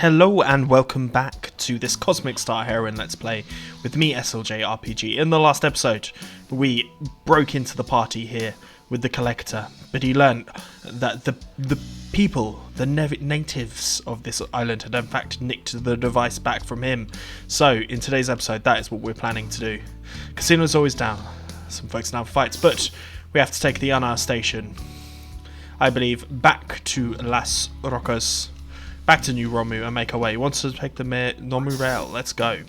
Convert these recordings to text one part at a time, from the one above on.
Hello and welcome back to this Cosmic Star Heroine Let's Play with me, SLJ RPG. In the last episode, we broke into the party here with the Collector, but he learned that the people, the natives of this island had in fact nicked the device back from him. So, in today's episode, that is what we're planning to do. Casino's always down. Some folks now fights, but we have to take the Ana station, I believe, back to Las Rocas. Back to New Romu and make our way. He wants to take the Nomu rail. Let's go.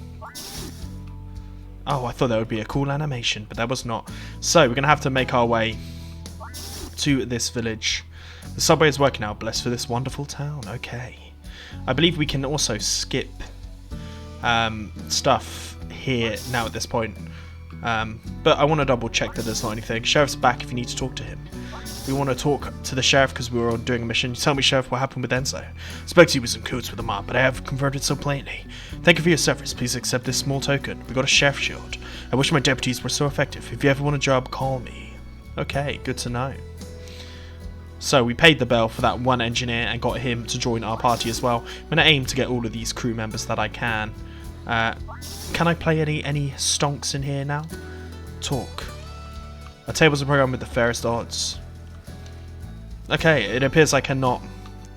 Oh, I thought that would be a cool animation, but that was not. So, we're going to have to make our way to this village. The subway is working out. Blessed for this wonderful town. Okay. I believe we can also skip stuff here now at this point. But I want to double check that there's not anything. Sheriff's back if you need to talk to him. We want to talk to the sheriff because we were doing a mission. Tell me, Sheriff, what happened with Enzo. Spoke to you with some codes with the mob, but I have converted so plainly. Thank you for your service. Please accept this small token. We got a sheriff shield. I wish my deputies were so effective. If you ever want a job, call me. Okay, good to know. So we paid the bell for that one engineer and got him to join our party as well. I'm going to aim to get all of these crew members that I can. Can I play any stonks in here now? Talk. Our table's a program with the fairest odds. Okay, it appears I cannot,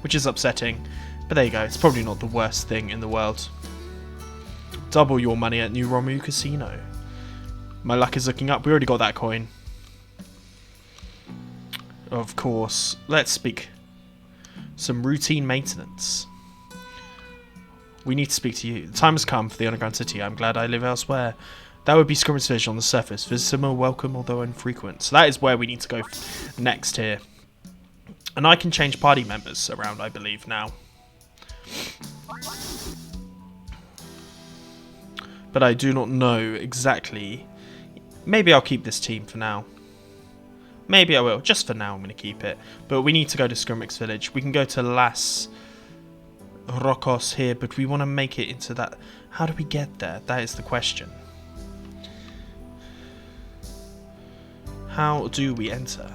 which is upsetting, but there you go, it's probably not the worst thing in the world. Double your money at New Romu Casino. My luck is looking up, we already got that coin. Of course, let's speak some routine maintenance. We need to speak to you. The time has come for the underground city, I'm glad I live elsewhere. That would be Skirmish Village on the surface, visitor welcome although infrequent. So that is where we need to go next here. And I can change party members around, I believe, now. But I do not know exactly. Maybe I'll keep this team for now. Maybe I will. Just for now, I'm going to keep it. But we need to go to Skirmish Village. We can go to Las Rocas here, but we want to make it into that. How do we get there? That is the question. How do we enter?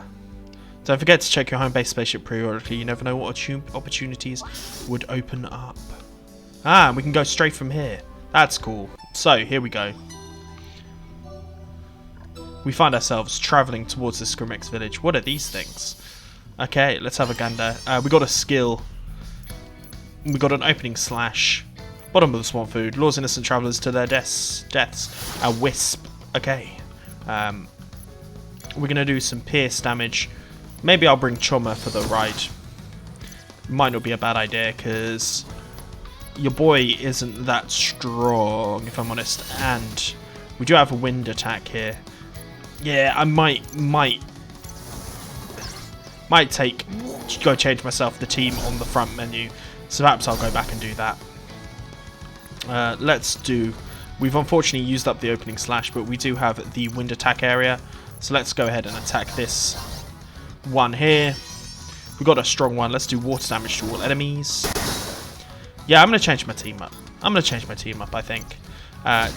Don't forget to check your home base spaceship periodically. You never know what opportunities would open up. Ah, we can go straight from here. That's cool. So, here we go. We find ourselves travelling towards the Skirmish village. What are these things? Okay, let's have a gander. We got a skill. We got an opening slash. Bottom of the swamp food. Lures innocent travellers to their deaths. A wisp. Okay. We're going to do some pierce damage. Maybe I'll bring Choma for the ride. Might not be a bad idea, because your boy isn't that strong, if I'm honest. And we do have a wind attack here. Yeah, I might go change myself the team on the front menu. So perhaps I'll go back and do that. We've unfortunately used up the opening slash, but we do have the wind attack area. So let's go ahead and attack this one here. We got a strong one. Let's do water damage to all enemies. Yeah, I'm going to change my team up. I think.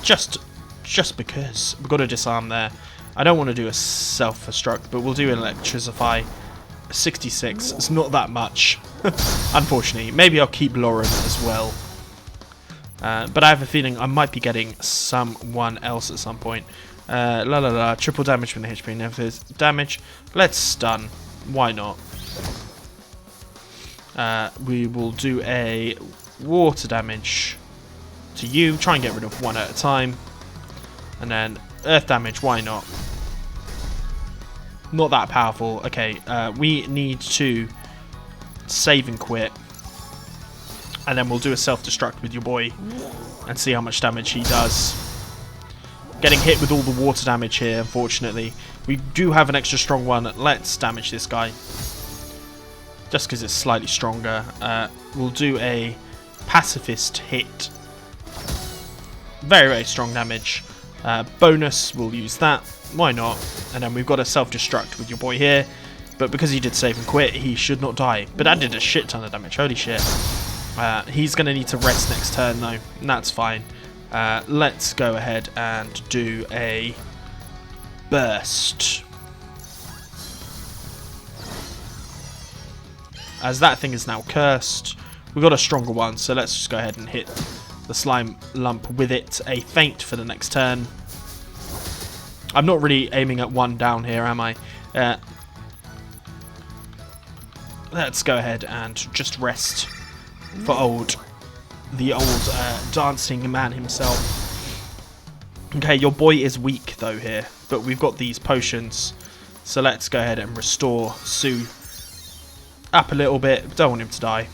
Just because. We've got to disarm there. I don't want to do a self-destruct, but we'll do an electrify. 66. It's not that much. Unfortunately. Maybe I'll keep Lauren as well. But I have a feeling I might be getting someone else at some point. Triple damage from the HP. Never damage. Let's stun. Why not? We will do a water damage to you. Try and get rid of one at a time. And then earth damage. Why not? Not that powerful. Okay, we need to save and quit. And then we'll do a self-destruct with your boy and see how much damage he does. Getting hit with all the water damage here, unfortunately. We do have an extra strong one. Let's damage this guy. Just because it's slightly stronger. We'll do a pacifist hit. Very, very strong damage. Bonus, we'll use that. Why not? And then we've got a self-destruct with your boy here. But because he did save and quit, he should not die. But that did a shit ton of damage. Holy shit. He's going to need to rest next turn, though. And that's fine. Let's go ahead and do a burst. As that thing is now cursed, We've got a stronger one, so let's just go ahead and hit the slime lump with it. A feint for the next turn. I'm not really aiming at one down here, am I? Let's go ahead and just rest for the old dancing man himself. Okay, your boy is weak though here, but we've got these potions, so let's go ahead and restore Sue up a little bit. Don't want him to die.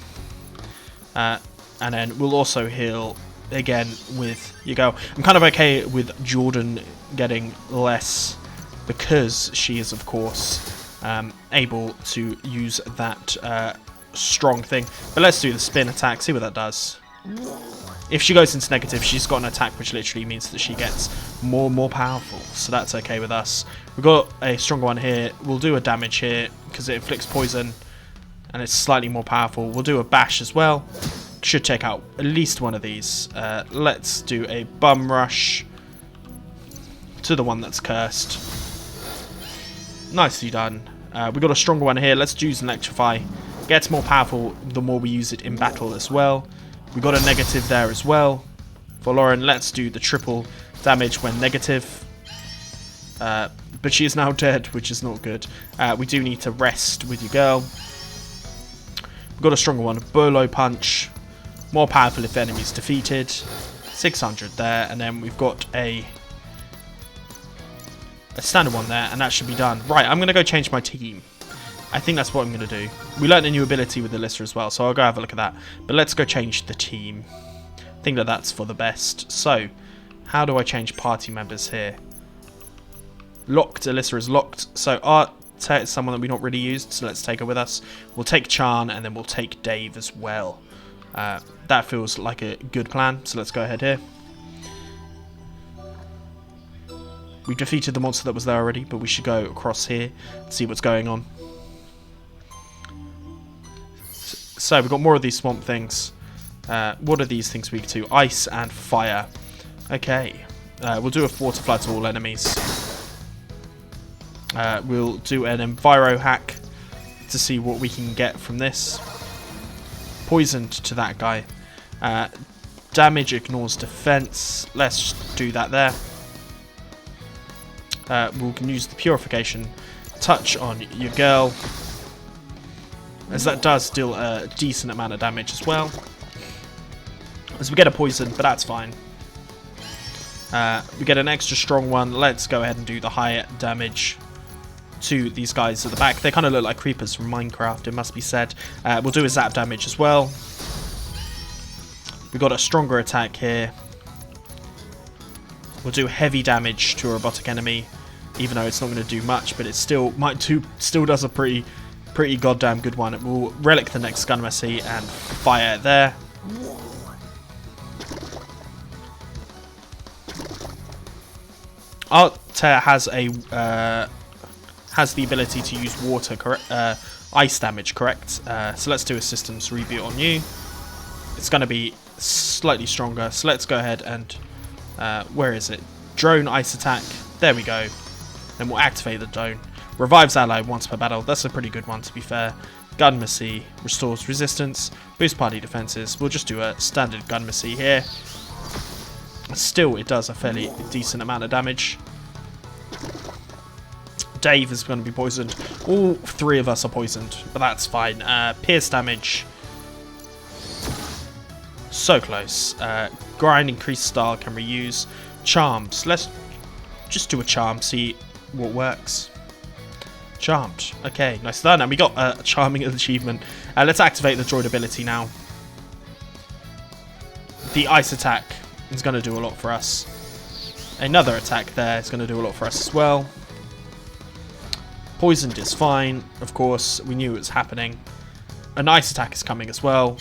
And then we'll also heal again with you go. I'm kind of okay with Jordan getting less because she is, of course, able to use that strong thing. But let's do the spin attack, see what that does. If she goes into negative, she's got an attack which literally means that she gets more and more powerful. So that's okay with us. We've got a stronger one here. We'll do a damage here because it inflicts poison and it's slightly more powerful. We'll do a bash as well. Should take out at least one of these. Let's do a bum rush to the one that's cursed. Nicely done. We've got a stronger one here. Let's use an electrify. Gets more powerful the more we use it in battle as well. We got a negative there as well. For Lauren, let's do the triple damage when negative. But she is now dead, which is not good. We do need to rest with your girl. We've got a stronger one, Bolo Punch. More powerful if enemy's defeated. 600 there, and then we've got a standard one there, and that should be done. Right, I'm going to go change my team. I think that's what I'm going to do. We learned a new ability with Alyssa as well, so I'll go have a look at that. But let's go change the team. I think that that's for the best. So, how do I change party members here? Locked. Alyssa is locked. So, Arte is someone that we've not really used, so let's take her with us. We'll take Chahn, and then we'll take Dave as well. That feels like a good plan, so let's go ahead here. We've defeated the monster that was there already, but we should go across here and see what's going on. So we've got more of these swamp things. What are these things weak to? Ice and fire. Okay. We'll do a water flood to all enemies. We'll do an enviro hack to see what we can get from this. Poisoned to that guy. Damage ignores defense. Let's do that there. We can use the purification touch on your girl, as that does deal a decent amount of damage as well. As we get a poison, but that's fine. We get an extra strong one. Let's go ahead and do the higher damage to these guys at the back. They kind of look like creepers from Minecraft, it must be said. We'll do a zap damage as well. We've got a stronger attack here. We'll do heavy damage to a robotic enemy, even though it's not going to do much, but it still does a pretty goddamn good one. We'll relic the next gun messy and fire it there. Arte has the ability to use water, ice damage, correct? So let's do a systems reboot on you. It's going to be slightly stronger, so let's go ahead and where is it? Drone ice attack. There we go. Then we'll activate the drone. Revives ally once per battle. That's a pretty good one, to be fair. Gun Missy restores resistance. Boost party defenses. We'll just do a standard Gun Missy here. Still, it does a fairly decent amount of damage. Dave is going to be poisoned. All three of us are poisoned, but that's fine. Pierce damage. So close. Grind increased style can reuse. Charms. Let's just do a charm, see what works. Charmed. Okay, nice done. And we got a charming achievement. Let's activate the droid ability now. The ice attack is going to do a lot for us. Another attack there is going to do a lot for us as well. Poisoned is fine, of course. We knew it was happening. A nice attack is coming as well.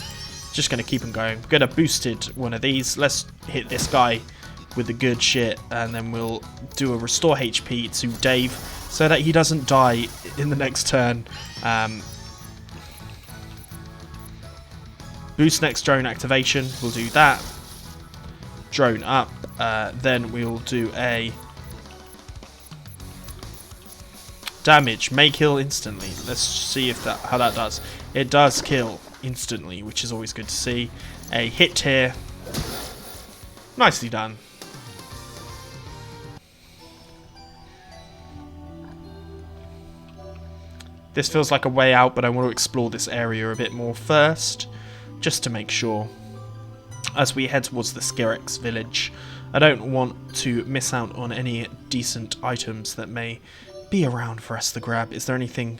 Just going to keep them going. We're going to boosted one of these. Let's hit this guy with the good shit, and then we'll do a restore HP to Dave so that he doesn't die in the next turn. Boost next drone activation. We'll do that. Drone up. Then we'll do a damage. May kill instantly. Let's see if how that does. It does kill. instantly, which is always good to see. A hit here. Nicely done. This feels like a way out, but I want to explore this area a bit more first, just to make sure. As we head towards the Skirex village, I don't want to miss out on any decent items that may be around for us to grab. Is there anything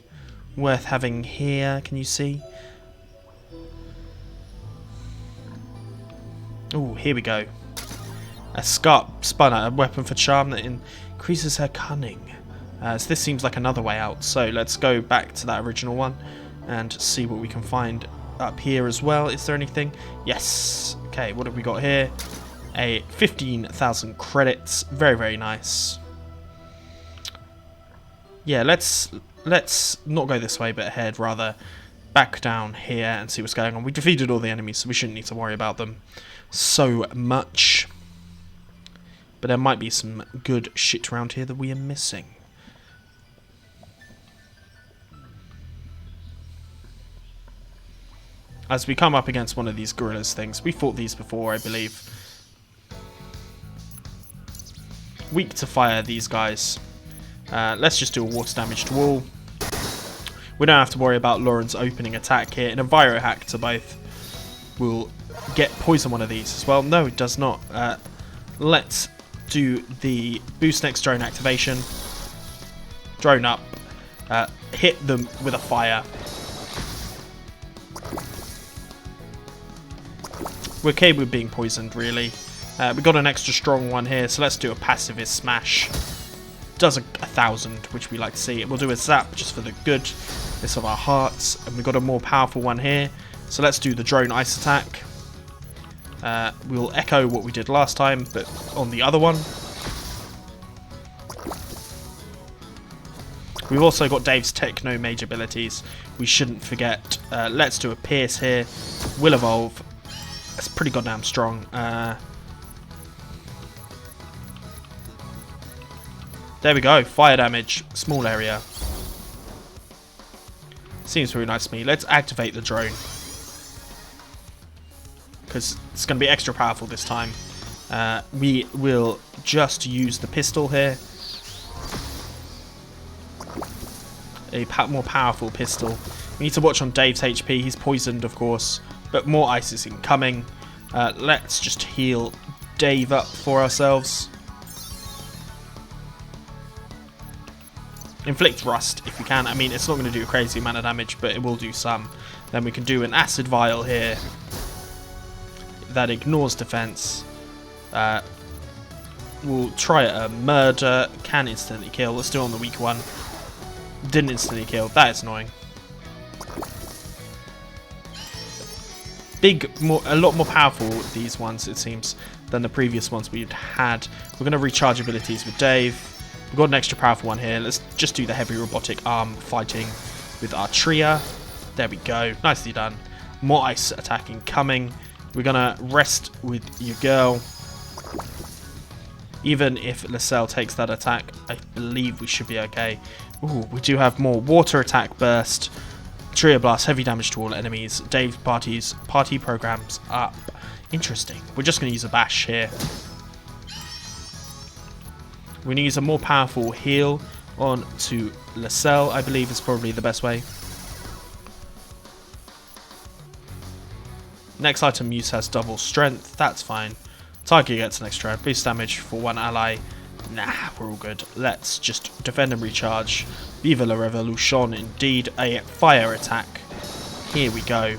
worth having here? Can you see? Oh, here we go. A scarp spanner, a weapon for charm that increases her cunning. So this seems like another way out. So let's go back to that original one and see what we can find up here as well. Is there anything? Yes. Okay, what have we got here? A 15,000 credits. Very, very nice. Yeah, let's not go this way, but head rather back down here and see what's going on. We defeated all the enemies, so we shouldn't need to worry about them so much. But there might be some good shit around here that we are missing. As we come up against one of these gorillas things, we fought these before, I believe. Weak to fire, these guys. Let's just do a water damage to all. We don't have to worry about Lauren's opening attack here. And a Viro hack to both will get poison one of these as well. No, it does not. Let's do the boost next drone activation. Drone up. Hit them with a fire. We're okay with being poisoned, really. We got an extra strong one here, so let's do a pacifist smash. Does 1,000, which we like to see. We'll do a zap just for the goodness of our hearts. And we've got a more powerful one here. So let's do the drone ice attack. We'll echo what we did last time, but on the other one. We've also got Dave's techno mage abilities. We shouldn't forget. Let's do a pierce here. Will evolve. That's pretty goddamn strong. There we go. Fire damage. Small area. Seems very nice to me. Let's activate the drone. Because it's going to be extra powerful this time. We will just use the pistol here. A more powerful pistol. We need to watch on Dave's HP. He's poisoned, of course. But more ice is incoming. Let's just heal Dave up for ourselves. Inflict rust if we can. I mean, it's not going to do a crazy amount of damage, but it will do some. Then we can do an acid vial here. That ignores defense. We'll try a murder. Can instantly kill. Let's do it on the weak one. Didn't instantly kill. That is annoying. A lot more powerful these ones, it seems, than the previous ones we'd had. We're going to recharge abilities with Dave. We've got an extra powerful one here. Let's just do the heavy robotic arm fighting with Artria. There we go. Nicely done. More ice attacking coming. We're going to rest with your girl. Even if L'Salle takes that attack, I believe we should be okay. Ooh, we do have more water attack burst. Trio Blast, heavy damage to all enemies. Dave's party programs up. Interesting. We're just going to use a bash here. We're going to use a more powerful heal on to L'Salle, I believe is probably the best way. Next item use has double strength. That's fine. Target gets an extra boost damage for one ally. Nah, we're all good. Let's just defend and recharge. Viva la Revolution, indeed. A fire attack. Here we go.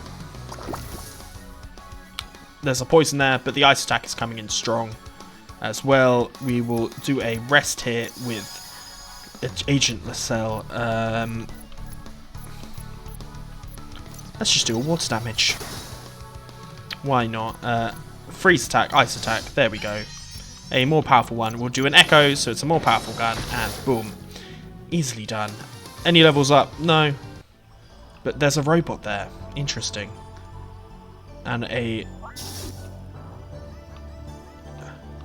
There's a poison there, but the ice attack is coming in strong as well. We will do a rest here with Agent L'Salle. Let's just do a water damage. Why not? Freeze attack, ice attack. There we go. A more powerful one. We'll do an echo, so it's a more powerful gun, and boom. Easily done. Any levels up? No. But there's a robot there. Interesting. And a...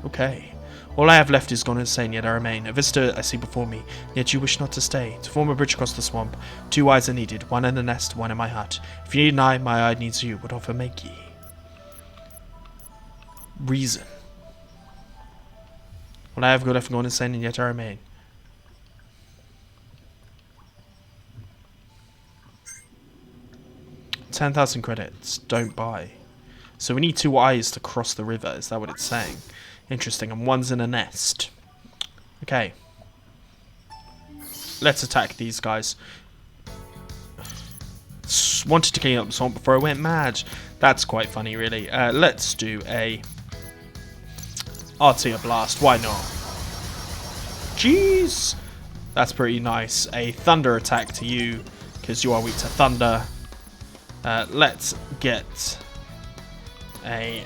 Okay. All I have left is gone insane, yet I remain. A visitor I see before me, yet you wish not to stay. To form a bridge across the swamp, 2 eyes are needed, one in the nest, one in my hut. If you need an eye, my eye needs you. What offer make ye? Reason. All I have left is gone insane, and yet I remain. $10,000 credits. Don't buy. So we need 2 eyes to cross the river. Is that what it's saying? Interesting. And one's in a nest. Okay. Let's attack these guys. Wanted to clean up the swamp before I went mad. That's quite funny, really. Let's do a Artia Blast. Why not? Jeez. That's pretty nice. A thunder attack to you, because you are weak to thunder. Let's get a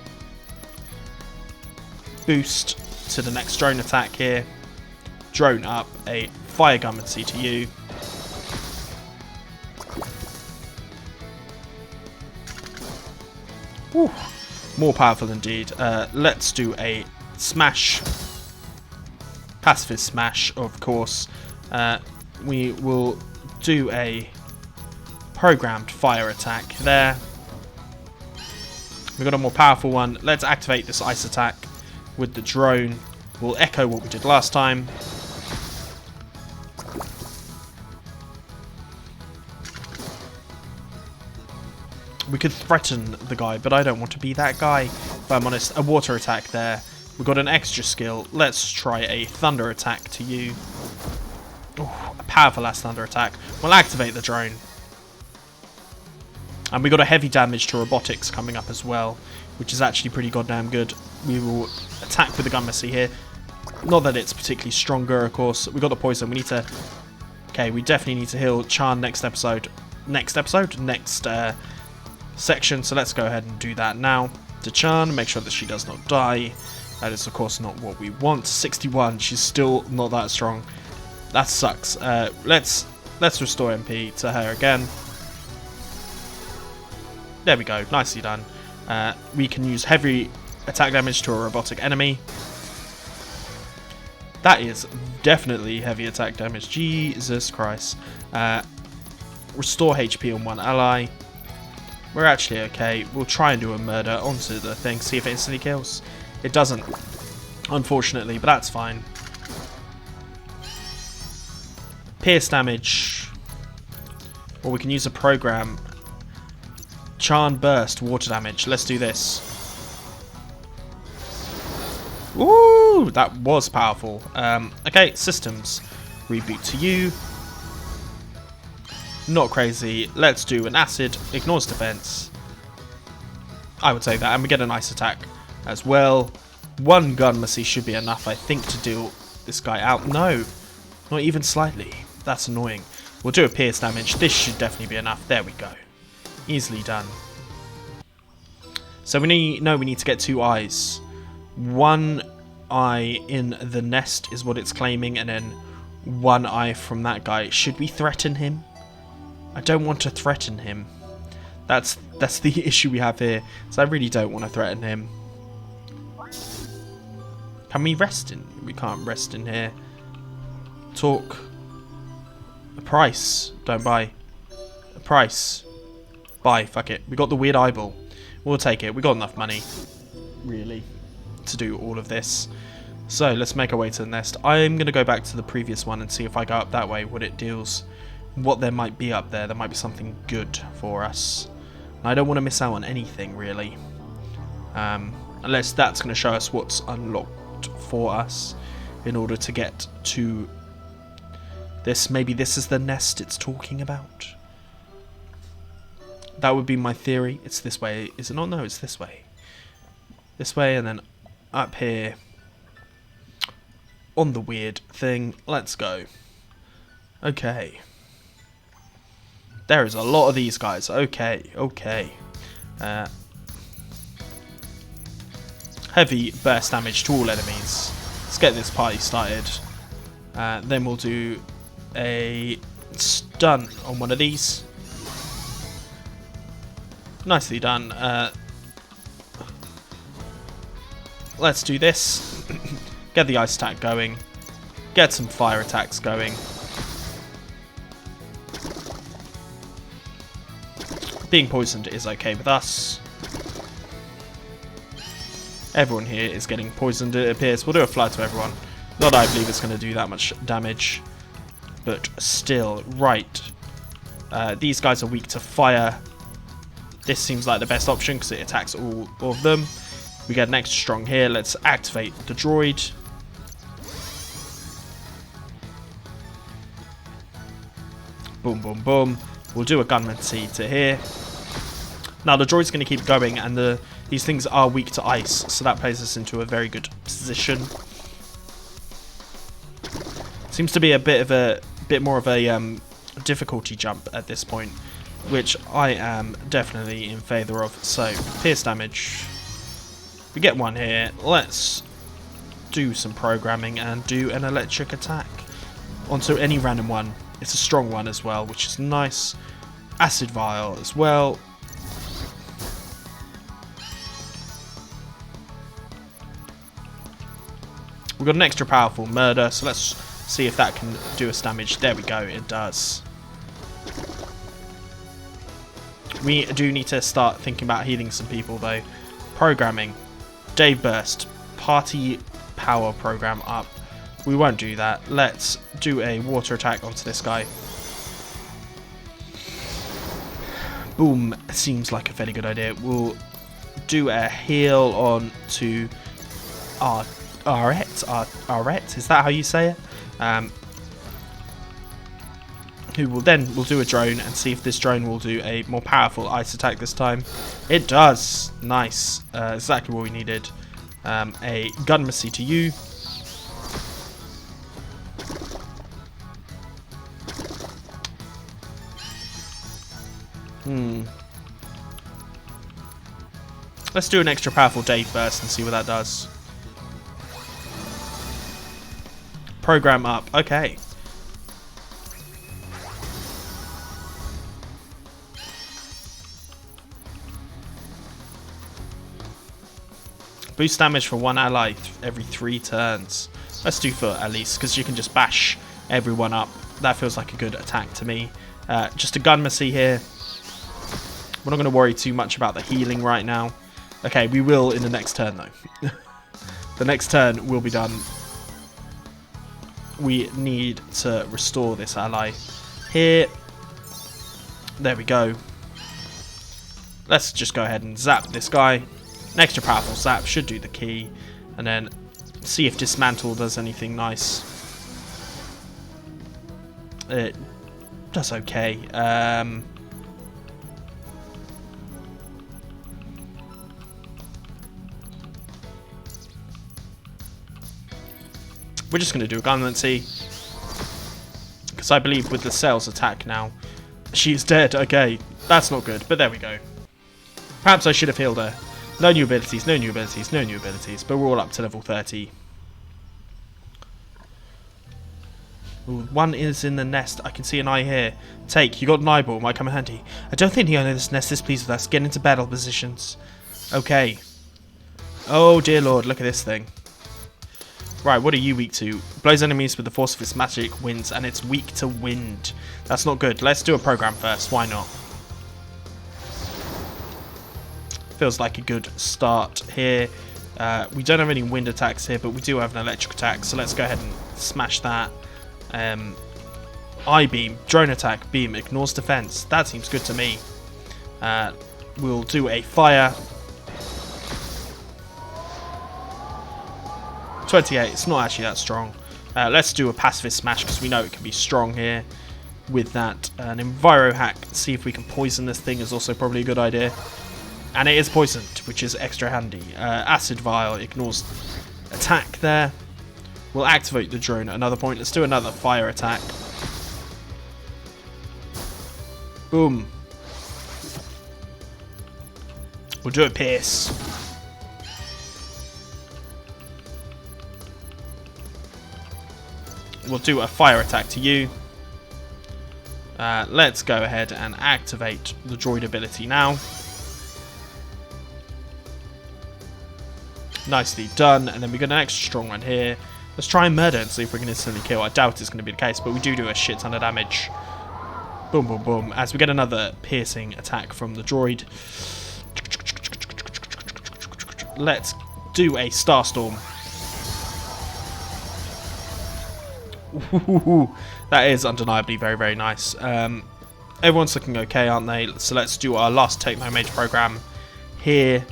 boost to the next drone attack here. Drone up, a fire gummancy to you. Whew. More powerful indeed. Let's do a smash. Pacifist smash, of course. We will do a programmed fire attack there. We've got a more powerful one. Let's activate this ice attack with the drone. We'll echo what we did last time. We could threaten the guy, but I don't want to be that guy. If I'm honest, a water attack there. We've got an extra skill. Let's try a thunder attack to you. Ooh, a powerful ass thunder attack. We'll activate the drone. And we got a heavy damage to robotics coming up as well, which is actually pretty goddamn good. We will attack with the gunmacy here. Not that it's particularly stronger, of course. We got the poison. We need to... Okay, we definitely need to heal Chahn next episode. Next section. So let's go ahead and do that now. To Chahn, make sure that she does not die. That is, of course, not what we want. 61. She's still not that strong. That sucks. Let's restore MP to her again. There we go, nicely done. We can use heavy attack damage to a robotic enemy. That is definitely heavy attack damage. Jesus Christ. Restore HP on one ally. We're actually okay. We'll try and do a murder onto the thing, see if it instantly kills. It doesn't, unfortunately, but that's fine. Pierce damage. Or we can use a program. Chahn burst, water damage. Let's do this. Ooh, that was powerful. Okay, systems. Reboot to you. Not crazy. Let's do an acid. Ignores defense. I would say that. And we get a nice attack as well. One gunmacy should be enough, I think, to deal this guy out. No, not even slightly. That's annoying. We'll do a pierce damage. This should definitely be enough. There we go. Easily done. So we need to get 2 eyes. 1 eye in the nest is what it's claiming, and then 1 eye from that guy. Should we threaten him? I don't want to threaten him. That's the issue we have here. So I really don't want to threaten him. Can we rest in? We can't rest in here. Talk. A price. Don't buy. A price. Buy. Fuck it. We got the weird eyeball. We'll take it. We got enough money, really, to do all of this. So let's make our way to the nest. I'm going to go back to the previous one and see if I go up that way, what it deals. What there might be up there. There might be something good for us. And I don't want to miss out on anything, really. Unless that's going to show us what's unlocked for us in order to get to this. Maybe this is the nest it's talking about. That would be my theory. It's this way. Is it not? No, it's this way. This way, and then up here on the weird thing. Let's go. Okay. There is a lot of these guys. Okay, okay. Heavy burst damage to all enemies. Let's get this party started. Then we'll do a stun on one of these. Nicely done. Let's do this. Get the ice attack going. Get some fire attacks going. Being poisoned is okay with us. Everyone here is getting poisoned, it appears. We'll do a flood to everyone. Not that I believe it's going to do that much damage. But still, right. These guys are weak to fire. This seems like the best option because it attacks all of them. We get an extra strong here. Let's activate the droid. Boom, boom, boom. We'll do a gunmancy to here. Now the droid's going to keep going, and these things are weak to ice, so that places us into a very good position. Seems to be a bit more of a difficulty jump at this point, which I am definitely in favour of. So pierce damage. We get one here. Let's do some programming and do an electric attack onto any random one. It's a strong one as well, which is nice. Acid vial as well. We've got an extra powerful murder, so let's see if that can do us damage. There we go, it does. We do need to start thinking about healing some people though. Programming. Dave Burst. Party power program up. We won't do that. Let's do a water attack onto this guy. Boom. Seems like a fairly good idea. We'll do a heal on to Arette, is that how you say it? We'll do a drone and see if this drone will do a more powerful ice attack this time. It does. Nice. Exactly what we needed. A gunmacy to you. Let's do an extra powerful Dave Burst and see what that does. Program up. Okay. Boost damage for one ally every 3 turns. Let's do for at least, because you can just bash everyone up. That feels like a good attack to me. Just a gunmacy here. We're not going to worry too much about the healing right now. Okay, we will in the next turn though. The next turn will be done. We need to restore this ally here. There we go. Let's just go ahead and zap this guy. An extra powerful zap should do the key. And then see if dismantle does anything nice. It does okay. We're just going to do a gunmancy. Because I believe with the Sales attack now, she's dead. Okay, that's not good, but there we go. Perhaps I should have healed her. No new abilities, no new abilities, no new abilities, but we're all up to level 30. Ooh, one is in the nest. I can see an eye here. Take, you got an eyeball, might come in handy. I don't think the owner of this nest is pleased with us. Get into battle positions. Okay. Oh dear lord, look at this thing. Right, what are you weak to? Blows enemies with the force of its magic winds, and it's weak to wind. That's not good. Let's do a program first. Why not? Feels like a good start here. We don't have any wind attacks here, but we do have an electric attack, so let's go ahead and smash that. I-beam, drone attack, beam, ignores defense. That seems good to me. We'll do a fire. 28, it's not actually that strong. Let's do a pacifist smash because we know it can be strong here. With that, an enviro hack, see if we can poison this thing is also probably a good idea. And it is poisoned, which is extra handy. Acid vial ignores attack there. We'll activate the drone at another point. Let's do another fire attack. Boom. We'll do a pierce. We'll do a fire attack to you. Let's go ahead and activate the droid ability now. Nicely done. And then we got an extra strong one here. Let's try and murder and see if we can instantly kill. I doubt it's going to be the case, but we do a shit ton of damage. Boom, boom, boom. As we get another piercing attack from the droid. Let's do a Starstorm. Ooh, that is undeniably very, very nice. Everyone's looking okay, aren't they? So let's do our last Techno Mage program here.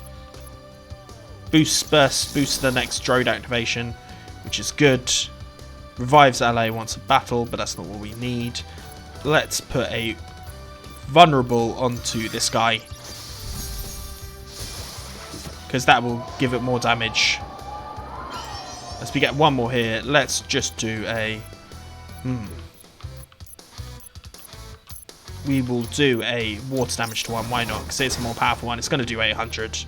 Boost burst, boost the next droid activation, which is good. Revives LA once a battle, but that's not what we need. Let's put a vulnerable onto this guy, because that will give it more damage. As we get one more here, let's just do a... We will do a water damage to one, why not? Because it's a more powerful one, it's going to do 800.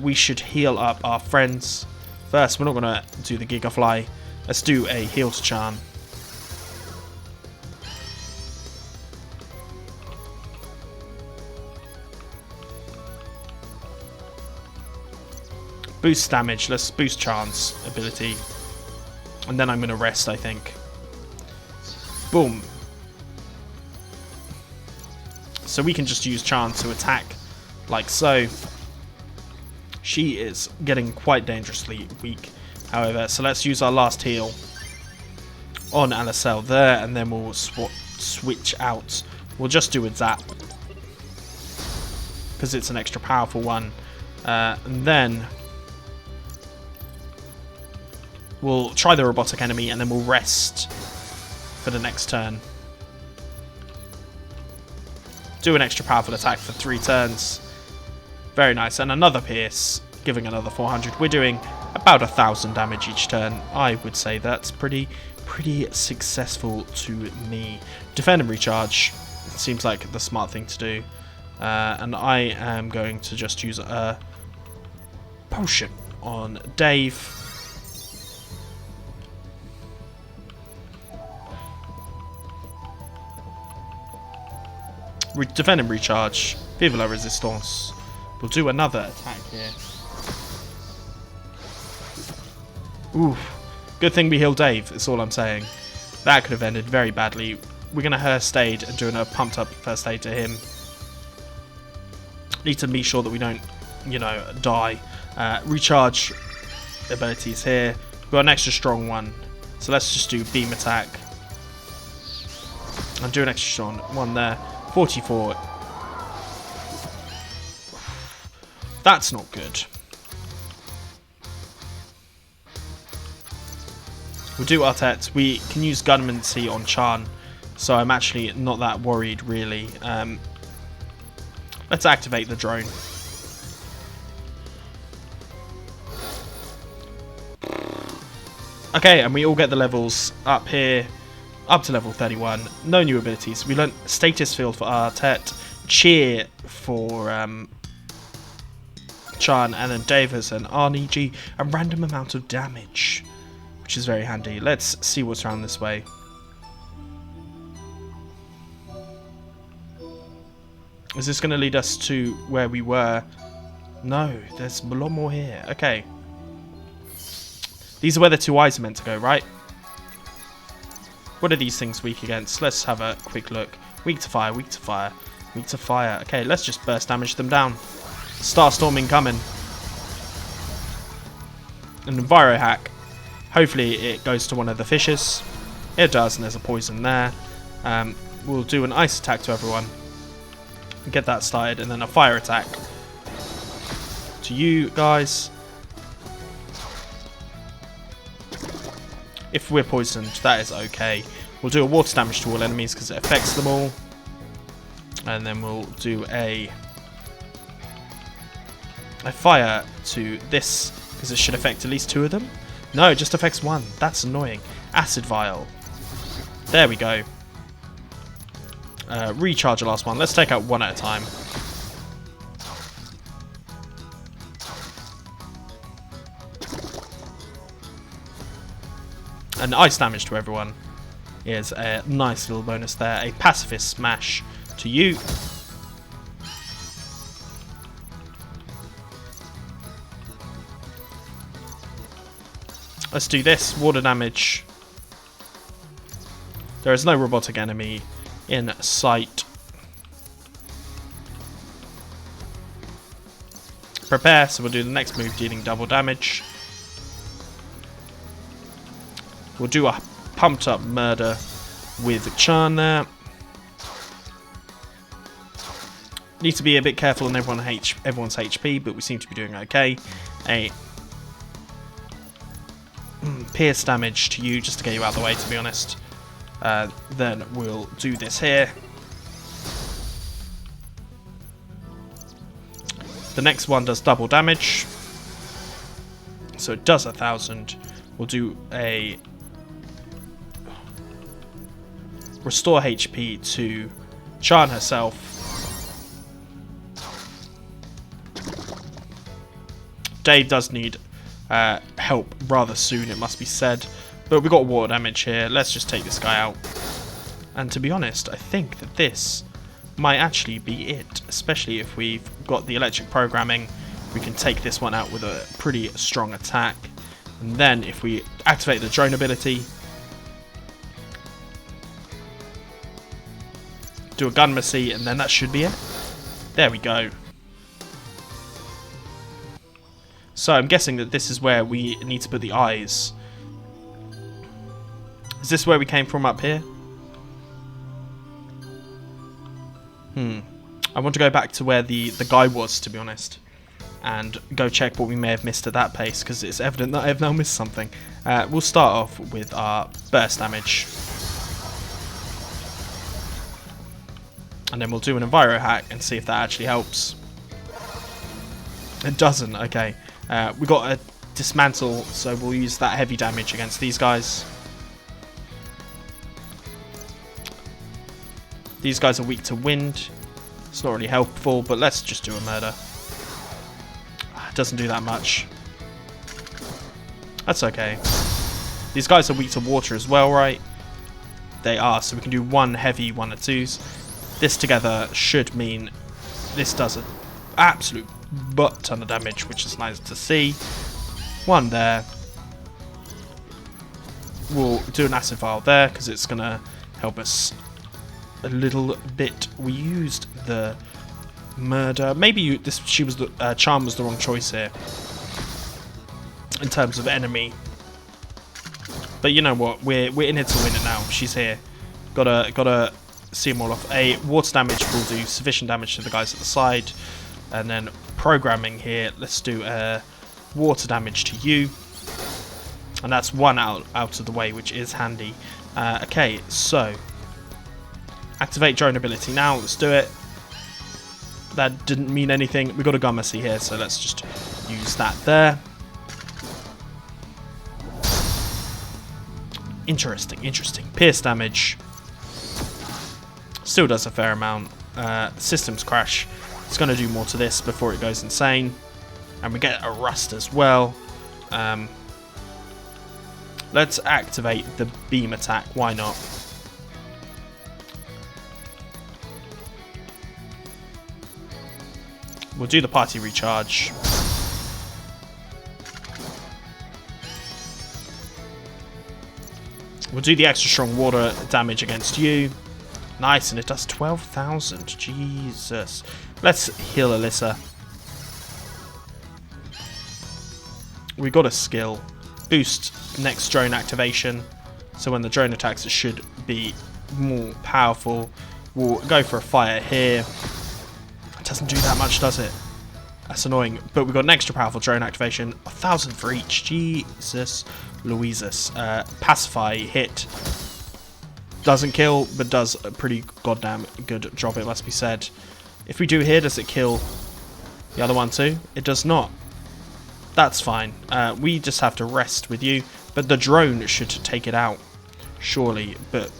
We should heal up our friends. First, we're not going to do the Gigafly. Let's do a heal to Chahn. Boost damage. Let's boost Chahn's ability. And then I'm going to rest, I think. Boom. So we can just use Chahn to attack like so. She is getting quite dangerously weak, however. So let's use our last heal on Aylssa L'Salle there. And then we'll switch out. We'll just do a zap, because it's an extra powerful one. And then... we'll try the robotic enemy, and then we'll rest for the next turn. Do an extra powerful attack for 3 turns. Very nice. And another pierce, giving another 400. We're doing about 1,000 damage each turn. I would say that's pretty successful to me. Defend and recharge. It seems like the smart thing to do. And I am going to just use a potion on Dave. Defend and recharge. Vive la resistance. We'll do another attack here. Ooh. Good thing we healed Dave, is all I'm saying. That could have ended very badly. We're going to first aid and doing a pumped up first aid to him. Need to be sure that we don't, you know, die. Recharge abilities here. We've got an extra strong one. So let's just do beam attack. And do an extra strong one there. 44. That's not good. We'll do Artet. We can use Gunmancy on Chahn, so I'm actually not that worried, really. Let's activate the drone. Okay, and we all get the levels up here. Up to level 31. No new abilities. We learned Status Field for Artet, Cheer for Chahn, and then Dave has an RNG, a random amount of damage, which is very handy. Let's see what's around this way. Is this going to lead us to where we were? No, there's a lot more here. Okay. These are where the 2 eyes are meant to go, right? What are these things weak against? Let's have a quick look. Weak to fire, weak to fire, weak to fire. Okay, let's just burst damage them down. Starstorm incoming. An Enviro hack. Hopefully it goes to one of the fishes. It does, and there's a poison there. We'll do an ice attack to everyone. Get that started, and then a fire attack to you guys. If we're poisoned, that is okay. We'll do a water damage to all enemies because it affects them all. And then we'll do a fire to this because it should affect at least 2 of them. No, it just affects 1. That's annoying. Acid Vial. There we go. Recharge the last one. Let's take out 1 at a time. And ice damage to everyone is a nice little bonus there. A pacifist smash to you. Let's do this. Water damage. There is no robotic enemy in sight. Prepare, so we'll do the next move, dealing double damage. We'll do a pumped up murder with Chahn there. Need to be a bit careful on everyone's HP, but we seem to be doing okay. A pierce damage to you, just to get you out of the way, to be honest. Then we'll do this here. The next one does double damage, so it does 1,000. We'll do a restore HP to Chahn herself. Dave does need help rather soon, it must be said, but we got water damage here. Let's just take this guy out. And to be honest, I think that this might actually be it, especially if we've got the electric programming. We can take this one out with a pretty strong attack, and then if we activate the drone ability, do a gun mercy, and then that should be it. There we go. So I'm guessing that this is where we need to put the eyes. Is this where we came from up here? I want to go back to where the guy was, to be honest, and go check what we may have missed at that pace, because it's evident that I have now missed something. We'll start off with our burst damage, and then we'll do an enviro hack and see if that actually helps. It doesn't. Okay, we got a dismantle, so we'll use that heavy damage against these guys. These guys are weak to wind. It's not really helpful, but let's just do a murder. It doesn't do that much. That's okay. These guys are weak to water as well, right? They are, so we can do one heavy, one or twos. This together should mean this does an absolute butt ton of damage, which is nice to see. One there. We'll do an acid vial there, because it's going to help us a little bit. We used the murder. Maybe Chahn was the wrong choice here in terms of enemy. But you know what? We're in here to win it now. She's here. Gotta see them all off. A water damage will do sufficient damage to the guys at the side, and then programming here. Let's do water damage to you, and that's one out of the way, which is handy. Okay, so. Activate drone ability now, let's do it. That didn't mean anything. We got a gun mercy here, so let's just use that there. Interesting. Pierce damage. Still does a fair amount. Systems crash. It's going to do more to this before it goes insane. And we get a rust as well. Let's activate the beam attack, why not? We'll do the party recharge. We'll do the extra strong water damage against you. Nice, and it does 12,000. Jesus. Let's heal Alyssa. We got a skill. Boost next drone activation. So when the drone attacks, it should be more powerful. We'll go for a fire here. It doesn't do that much, does it? That's annoying. But we've got an extra powerful drone activation. 1,000 for each. Jesus Louises. Pacify hit. Doesn't kill, but does a pretty goddamn good job, it must be said. If we do here, does it kill the other one too? It does not. That's fine. We just have to rest with you. But the drone should take it out. Surely. But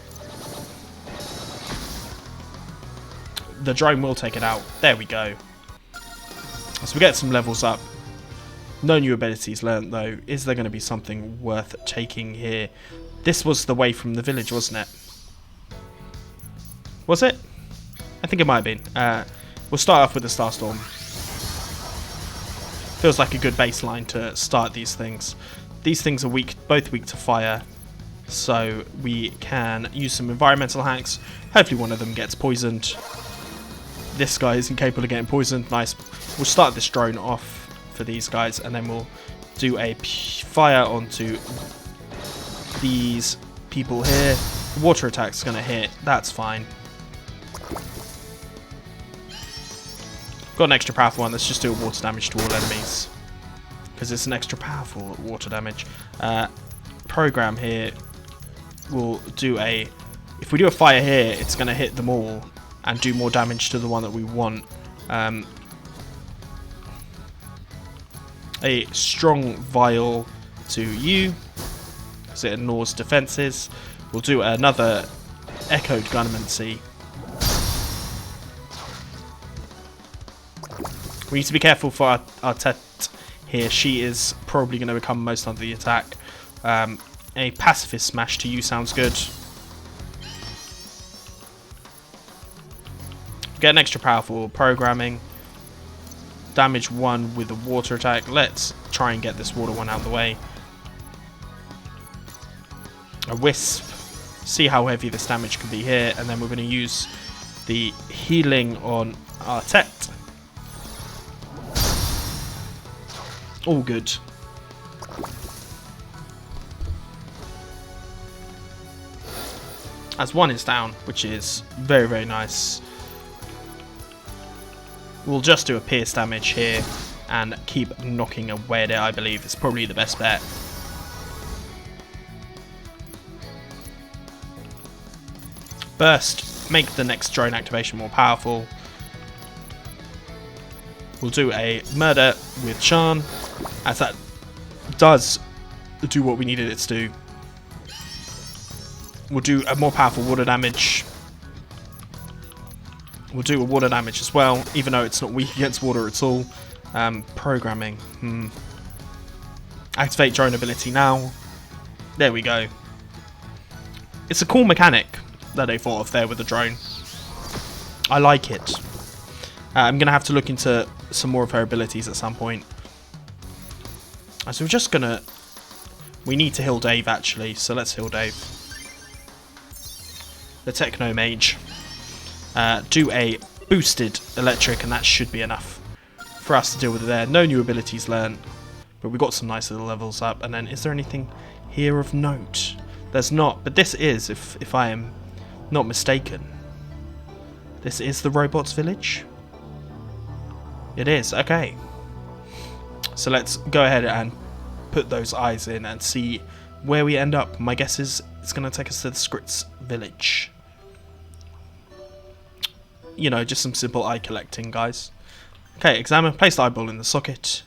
the drone will take it out. There we go. So we get some levels up. No new abilities learnt though. Is there going to be something worth taking here? This was the way from the village, wasn't it? Was it? I think it might have been. We'll start off with the Starstorm. Feels like a good baseline to start these things. These things are both weak to fire, so we can use some environmental hacks. Hopefully one of them gets poisoned. This guy isn't capable of getting poisoned. Nice. We'll start this drone off for these guys, and then we'll do a fire onto these people here. Water attack's going to hit. That's fine. Got an extra powerful one. Let's just do a water damage to all enemies, because it's an extra powerful water damage. Program here will do a... If we do a fire here, it's going to hit them all and do more damage to the one that we want. A strong vial to you, because it ignores defenses. We'll do another echoed gunmancy. We need to be careful for our Tet here. She is probably going to become most under the attack. A pacifist smash to you sounds good. Get an extra powerful programming. Damage 1 with a water attack. Let's try and get this water one out of the way. A wisp. See how heavy this damage can be here, and then we're going to use the healing on our Tet. All good. As one is down, which is very, very nice. We'll just do a pierce damage here and keep knocking away at it. I believe it's probably the best bet. Burst, make the next drone activation more powerful. We'll do a murder with Chahn, as that does do what we needed it to do. We'll do a more powerful water damage. We'll do a water damage as well, even though it's not weak against water at all. Programming. Activate drone ability now. There we go. It's a cool mechanic that they thought of there with the drone. I like it. I'm going to have to look into some more of her abilities at some point. So we're just going to... We need to heal Dave, actually, so let's heal Dave. The Techno Mage. Do a boosted electric, and that should be enough for us to deal with it there. No new abilities learned, but we got some nice little levels up. And then, is there anything here of note? There's not, but this is, if I am not mistaken, this is the robots' village. It is, okay. So let's go ahead and put those eyes in and see where we end up. My guess is it's going to take us to the Skritz village. You know, just some simple eye collecting, guys. Okay, examine, place the eyeball in the socket.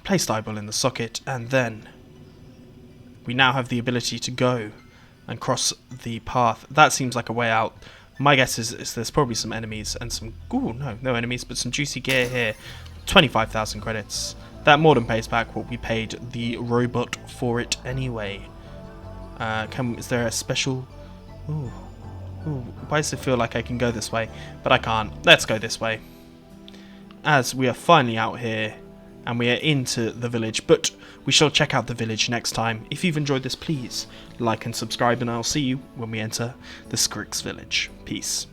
Place the eyeball in the socket, and then we now have the ability to go and cross the path. That seems like a way out. My guess is there's probably some enemies and some... Ooh, no enemies, but some juicy gear here. 25,000 credits. That more than pays back what we paid the robot for it anyway. Is there a special... Ooh, why does it feel like I can go this way? But I can't. Let's go this way. As we are finally out here and we are into the village, but we shall check out the village next time. If you've enjoyed this, please like and subscribe, and I'll see you when we enter the Skritz village. Peace.